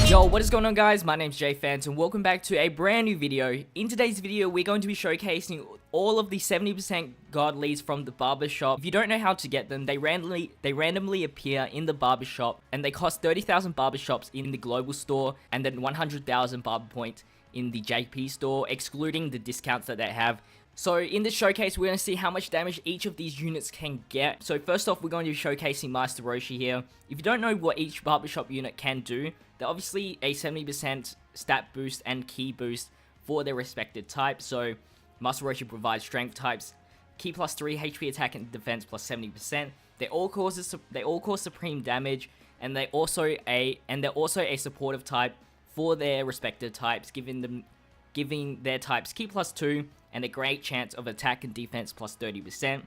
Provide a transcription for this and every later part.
Yo, what is going on guys? My name's JFans and welcome back to a brand new video. In today's video, we're going to be showcasing all of the 70% God leads from the barbershop. If you don't know how to get them, they randomly appear in the barbershop and they cost 30,000 barbershops in the global store and then 100,000 barber point in the JP store, excluding the discounts that they have. So in this showcase, we're going to see how much damage each of these units can get. So first off, we're going to be showcasing Master Roshi here. If you don't know what each barbershop unit can do, they're obviously a 70% stat boost and key boost for their respective type. So Master Roshi provides strength types, key plus 3, HP attack and defense plus 70%. They all cause supreme damage, and they're also a supportive type for their respective types, giving their types key plus 2 and a great chance of attack and defense plus 30%.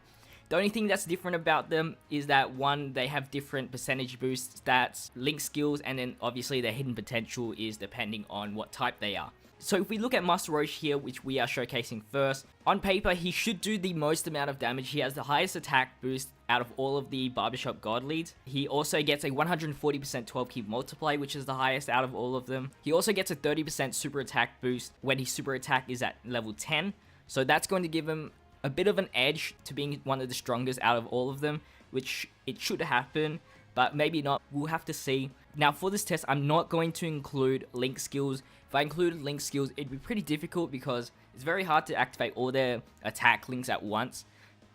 The only thing that's different about them is that one, they have different percentage boost stats, link skills, and then obviously their hidden potential is depending on what type they are. So if we look at Master Roshi here, which we are showcasing first, on paper he should do the most amount of damage. He has the highest attack boost out of all of the barbershop god leads. He also gets a 140% 12 key multiply, which is the highest out of all of them. He also gets a 30% super attack boost when his super attack is at level 10. So that's going to give him a bit of an edge to being one of the strongest out of all of them, which it should happen, but maybe not. We'll have to see. Now for this test, I'm not going to include link skills. If I included link skills, it'd be pretty difficult because it's very hard to activate all their attack links at once,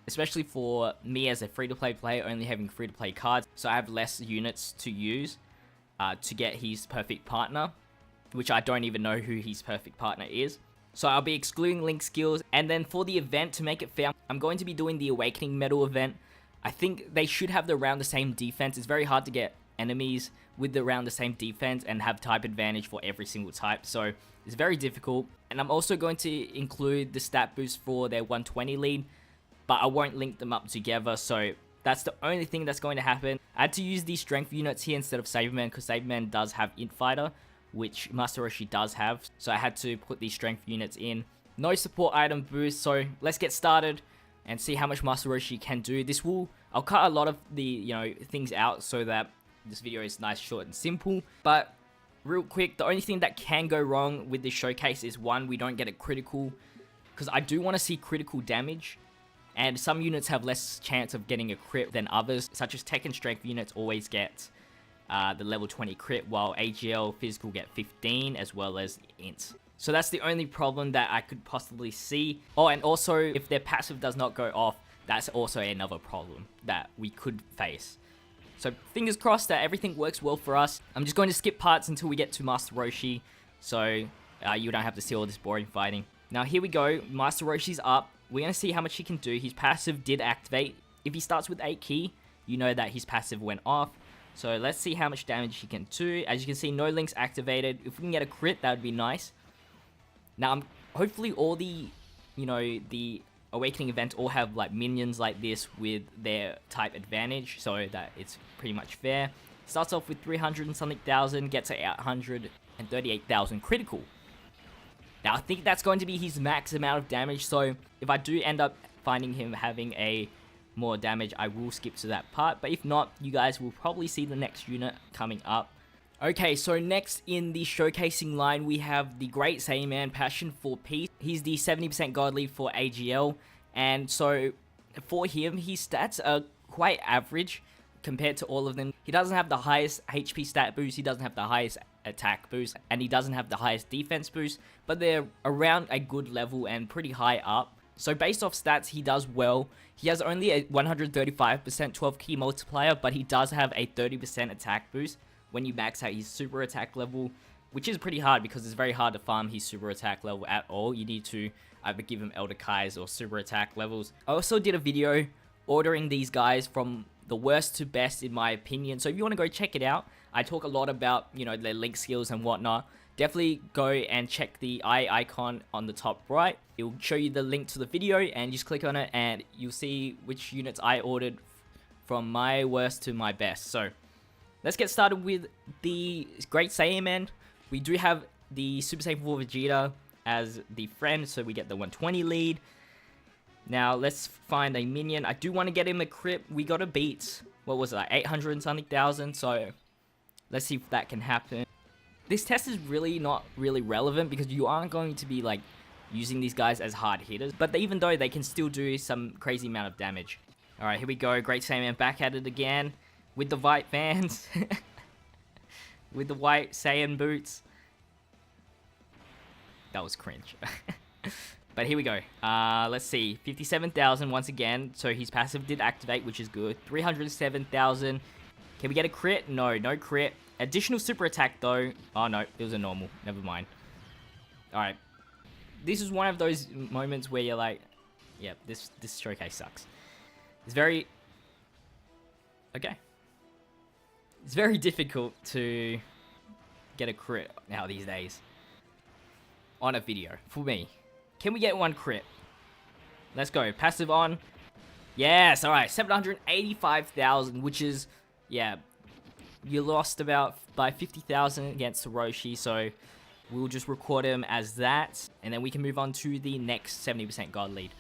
especially for me as a free-to-play player only having free-to-play cards, so I have less units to use to get his perfect partner, which I don't even know who his perfect partner is. So I'll be excluding link skills, and then for the event, to make it fair, I'm going to be doing the Awakening Medal event. I think they should have around the same defense. It's very hard to get enemies with around the same defense and have type advantage for every single type, so it's very difficult. And I'm also going to include the stat boost for their 120 lead, but I won't link them up together, so that's the only thing that's going to happen. I had to use these strength units here instead of Saberman because Saberman does have Int Fighter, which Master Roshi does have, so I had to put these strength units in. No support item boost, so let's get started and see how much Master Roshi can do. I'll cut a lot of the, things out so that this video is nice, short, and simple. But real quick, the only thing that can go wrong with this showcase is one, we don't get a critical, because I do want to see critical damage, and some units have less chance of getting a crit than others, such as Tech and Strength units always get the level 20 crit, while AGL physical get 15 as well as int. So that's the only problem that I could possibly see. Oh, and also if their passive does not go off, that's also another problem that we could face. So fingers crossed that everything works well for us. I'm just going to skip parts until we get to Master Roshi, so you don't have to see all this boring fighting. Now here we go, Master Roshi's up. We're going to see how much he can do. His passive did activate. If he starts with 8 key, you know that his passive went off. So let's see how much damage he can do. As you can see, no links activated. If we can get a crit, that would be nice. Now, hopefully all the, the Awakening events all have like minions like this with their type advantage, so that it's pretty much fair. Starts off with 300 and something thousand, gets a 138,000 critical. Now, I think that's going to be his max amount of damage, so if I do end up finding him having a more damage, I will skip to that part, but if not, you guys will probably see the next unit coming up. Okay, so next in the showcasing line, we have the Great Saiyaman, Passion for Peace. He's the 70% god lead for AGL, and so for him, his stats are quite average compared to all of them. He doesn't have the highest HP stat boost, he doesn't have the highest attack boost, and he doesn't have the highest defense boost, but they're around a good level and pretty high up. So based off stats, he does well. He has only a 135% 12 key multiplier, but he does have a 30% attack boost when you max out his super attack level, which is pretty hard because it's very hard to farm his super attack level at all. You need to either give him Elder Kais or super attack levels. I also did a video ordering these guys from the worst to best in my opinion, so if you want to go check it out, I talk a lot about, their link skills and whatnot. Definitely go and check the eye icon on the top right. It will show you the link to the video, and just click on it and you'll see which units I ordered from my worst to my best. So let's get started with the Great Saiyaman. We do have the Super Saiyan 4 Vegeta as the friend, so we get the 120 lead. Now let's find a minion. I do want to get him a crit. We got to beat, what was it, like 800 and something thousand, so let's see if that can happen. this test is really not really relevant because you aren't going to be like using these guys as hard hitters, but even though they can still do some crazy amount of damage. All right, here we go. Great Saiyaman back at it again with the white fans, with the white Saiyan boots. That was cringe. But here we go. Let's see. 57,000 once again. So his passive did activate, which is good. 307,000. Can we get a crit? No, no crit. Additional super attack though. Oh no, it was a normal. Never mind. Alright. This is one of those moments where you're like, yeah, this showcase sucks. It's very... Okay. It's very difficult to get a crit now these days. On a video. For me. Can we get one crit? Let's go. Passive on. Yes, alright. 785,000, which is... Yeah. You lost about by 50,000 against Roshi, so we'll just record him as that. And then we can move on to the next 70% God lead.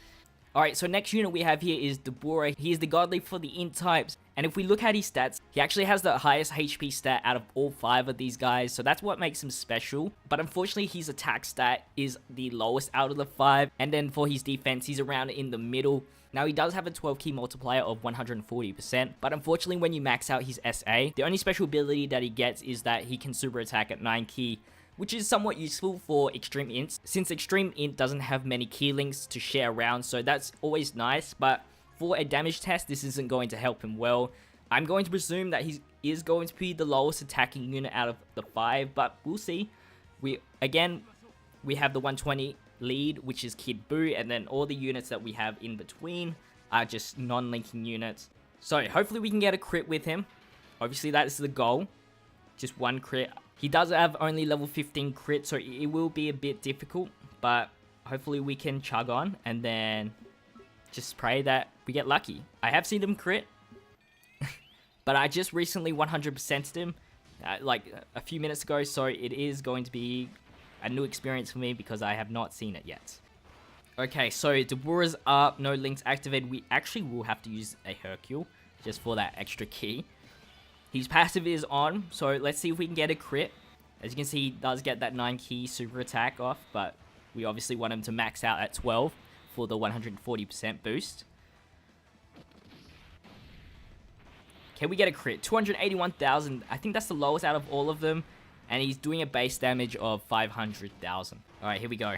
Alright, so next unit we have here is Dabura. He is the God lead for the int types. And if we look at his stats, he actually has the highest HP stat out of all 5 of these guys. So that's what makes him special. But unfortunately, his attack stat is the lowest out of the 5. And then for his defense, he's around in the middle. Now, he does have a 12 key multiplier of 140%. But unfortunately, when you max out his SA, the only special ability that he gets is that he can super attack at 9 key, which is somewhat useful for Extreme Ints, since Extreme Int doesn't have many key links to share around, so that's always nice, but for a damage test, this isn't going to help him well. I'm going to presume that he is going to be the lowest attacking unit out of the 5, but we'll see. We have the 120 lead, which is Kid Buu, and then all the units that we have in between are just non-linking units. So hopefully we can get a crit with him. Obviously that is the goal, just one crit. He does have only level 15 crit, so it will be a bit difficult, but hopefully we can chug on and then just pray that we get lucky. I have seen him crit, but I just recently 100%ed him like a few minutes ago, so it is going to be a new experience for me because I have not seen it yet. Okay, so Dabura's up, no links activated. We actually will have to use a Hercule just for that extra key. His passive is on, so let's see if we can get a crit. As you can see, he does get that 9 key super attack off, but we obviously want him to max out at 12 for the 140% boost. Can we get a crit? 281,000. I think that's the lowest out of all of them, and he's doing a base damage of 500,000. Alright, here we go.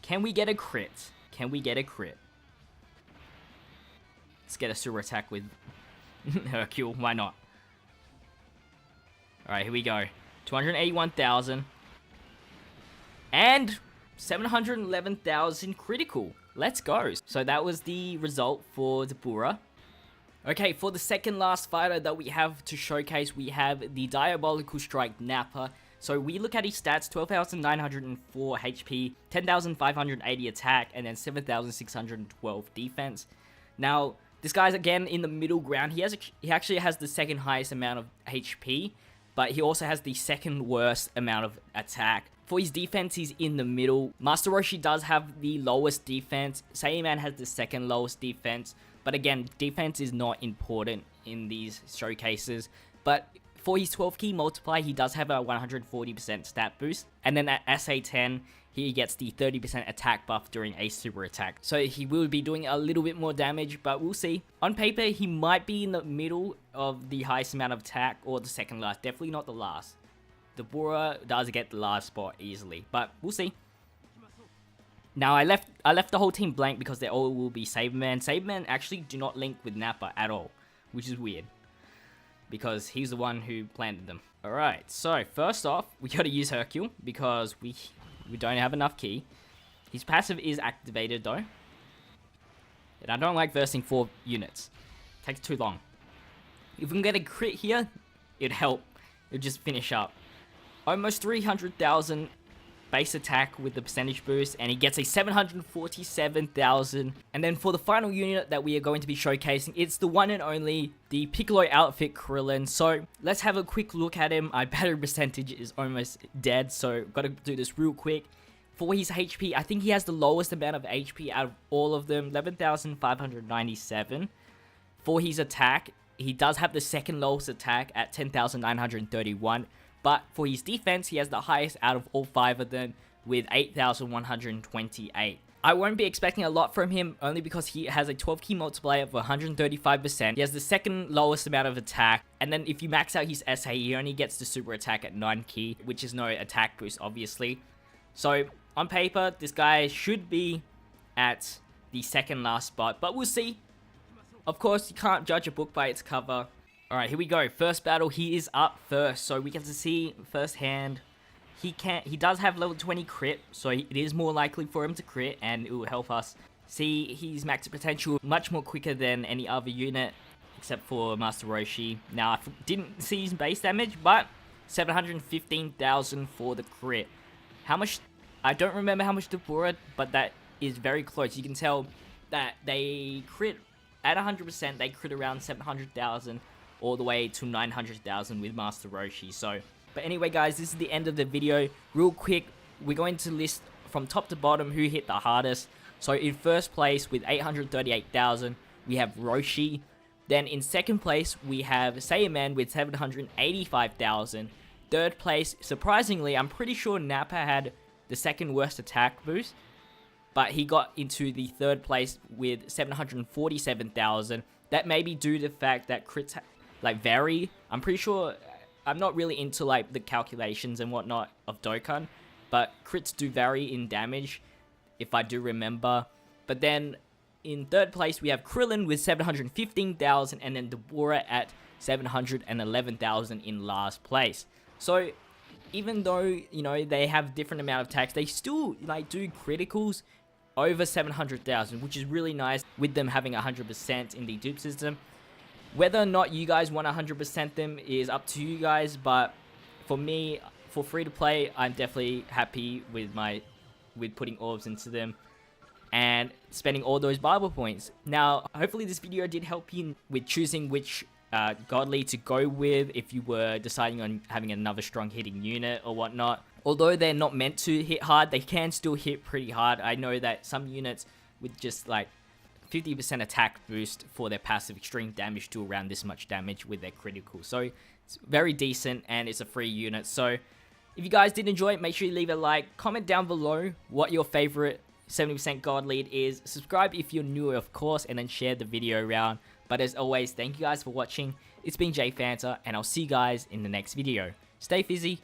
Can we get a crit? Can we get a crit? Let's get a super attack with Hercule, why not? Alright, here we go. 281,000. And 711,000 critical. Let's go. So that was the result for Dabura. Okay, for the second last fighter that we have to showcase, we have the Diabolical Strike Nappa. So we look at his stats, 12,904 HP, 10,580 attack, and then 7,612 defense. Now, this guy's again in the middle ground. He actually has the second highest amount of HP, but he also has the second worst amount of attack. For his defense, he's in the middle. Master Roshi does have the lowest defense. Saiyaman has the second lowest defense. But again, defense is not important in these showcases. But for his 12 key multiply, he does have a 140% stat boost. And then at SA10, he gets the 30% attack buff during a super attack. So he will be doing a little bit more damage, but we'll see. On paper, he might be in the middle of the highest amount of attack or the second last. Definitely not the last. Dabura does get the last spot easily, but we'll see. Now, I left the whole team blank because they all will be Saberman. Saberman actually do not link with Nappa at all, which is weird, because he's the one who planted them. Alright, so first off, we gotta use Hercule because we don't have enough key. His passive is activated though. And I don't like versing 4 units. It takes too long. If we can get a crit here, it'd help. It'd just finish up. Almost 300,000 base attack with the percentage boost, and he gets a 747,000. And then for the final unit that we are going to be showcasing, it's the one and only, the Piccolo outfit Krillin. So let's have a quick look at him. Our battery percentage is almost dead, so gotta do this real quick. For his HP, I think he has the lowest amount of HP out of all of them, 11,597. For his attack, he does have the second lowest attack at 10,931. but for his defense, he has the highest out of all 5 of them with 8,128. I won't be expecting a lot from him only because he has a 12 key multiplier of 135%. He has the second lowest amount of attack, and then if you max out his SA, he only gets the super attack at 9 key, which is no attack boost obviously. So on paper, this guy should be at the second last spot, but we'll see. Of course, you can't judge a book by its cover. Alright, here we go. First battle, he is up first, so we get to see firsthand. He does have level 20 crit, so it is more likely for him to crit, and it will help us see his max potential much more quicker than any other unit, except for Master Roshi. Now, I didn't see his base damage, but 715,000 for the crit. How much? I don't remember how much Dabura, but that is very close. You can tell that they crit at 100%, they crit around 700,000 all the way to 900,000 with Master Roshi. So, but anyway guys, this is the end of the video. Real quick, we're going to list from top to bottom who hit the hardest. So in first place with 838,000, we have Roshi. Then in second place, we have Saiyaman with 785,000. Third place, surprisingly, I'm pretty sure Nappa had the second worst attack boost, but he got into the third place with 747,000. That may be due to the fact that crits like vary. I'm pretty sure, I'm not really into like the calculations and whatnot of Dokkan, but crits do vary in damage, if I do remember. But then in third place we have Krillin with 715,000, and then Dabura at 711,000 in last place. So even though, you know, they have different amount of attacks, they still like do criticals over 700,000, which is really nice with them having 100% in the dupe system. Whether or not you guys want 100% them is up to you guys, but for me, for free to play, I'm definitely happy with putting orbs into them and spending all those Bible points. Now, hopefully this video did help you with choosing which God Lead to go with if you were deciding on having another strong hitting unit or whatnot. Although they're not meant to hit hard, they can still hit pretty hard. I know that some units with just like 50% attack boost for their passive extreme damage do around this much damage with their critical. So it's very decent and it's a free unit. So if you guys did enjoy it, make sure you leave a like, comment down below what your favorite 70% God Lead is. Subscribe if you're new, of course, and then share the video around. But as always, thank you guys for watching. It's been JFanta, and I'll see you guys in the next video. Stay fizzy.